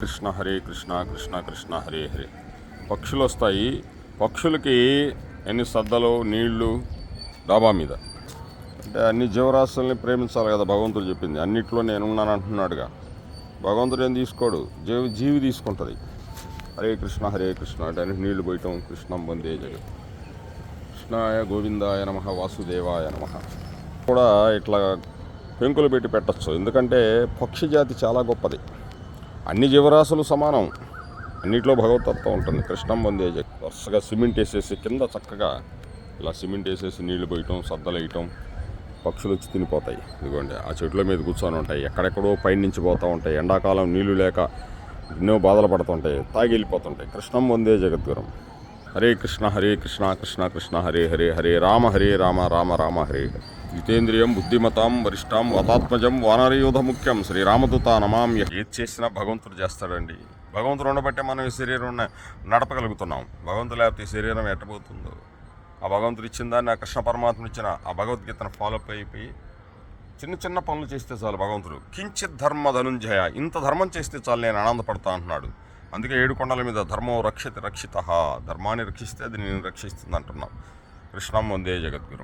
కృష్ణ హరే కృష్ణ కృష్ణ కృష్ణ హరే హరే. పక్షులు వస్తాయి. పక్షులకి ఎన్ని సద్దలు నీళ్లు డాబా మీద అంటే అన్ని జీవరాశుల్ని ప్రేమించాలి కదా భగవంతుడు చెప్పింది. అన్నిట్లో నేనున్నాను అంటున్నాడుగా. భగవంతుడు ఏం తీసుకోడు, జీవి తీసుకుంటుంది. హరే కృష్ణ అంటే అన్ని నీళ్లు పోయటం. కృష్ణం వందే జగత్. కృష్ణాయ గోవిందాయ నమః వాసుదేవాయ నమః కూడా ఇట్లా పెంకులు పెట్టి పెట్టచ్చు. ఎందుకంటే పక్షి జాతి చాలా గొప్పది. అన్ని జీవరాశులు సమానం, అన్నిట్లో భగవతత్వం ఉంటుంది. కృష్ణం వందే జగత్. వరుసగా సిమెంట్ వేసేసి కింద చక్కగా ఇలా సిమెంట్ వేసేసి నీళ్లు పోయటం, సద్దలు వేయటం, పక్షులు వచ్చి తినిపోతాయి. ఇదిగోండి ఆ చెట్ల మీద కూర్చొని ఉంటాయి. ఎక్కడెక్కడో పైనుంచి పోతూ ఉంటాయి. ఎండాకాలం నీళ్లు లేక ఎన్నో బాధలు పడుతుంటాయి, తాగి వెళ్ళిపోతుంటాయి. కృష్ణం వందే జగద్గురం. హరే కృష్ణ కృష్ణ కృష్ణ హరే హరే. హరే రామ రామ రామ హరే. జితేంద్రియం బుద్ధిమతాం వరిష్టాం వతాత్మజం వానరయూధ ముఖ్యం శ్రీరామదూత నమామ్య. ఏది చేసినా భగవంతుడు చేస్తాడండి. భగవంతుడు ఉండబట్టే మనం ఈ శరీరం నడపగలుగుతున్నాం. భగవంతుడు లేకపోతే ఈ శరీరం ఎట్టబోతుందో. ఆ భగవంతుడు ఇచ్చిన దాన్ని, ఆ కృష్ణ పరమాత్మ ఇచ్చిన ఆ భగవద్గీతను ఫాలోఅప్ అయిపోయి చిన్న చిన్న పనులు చేస్తే చాలు. భగవంతుడు కించిత్ ధర్మ ధనుంజయ, ఇంత ధర్మం చేస్తే చాలు నేను ఆనందపడతా అంటున్నాడు. అందుకే 7 కొండల మీద ధర్మం రక్షిత రక్షిత, ధర్మాన్ని రక్షిస్తే అది నేను రక్షిస్తుంది అంటున్నాం. కృష్ణం వందే జగద్గురు.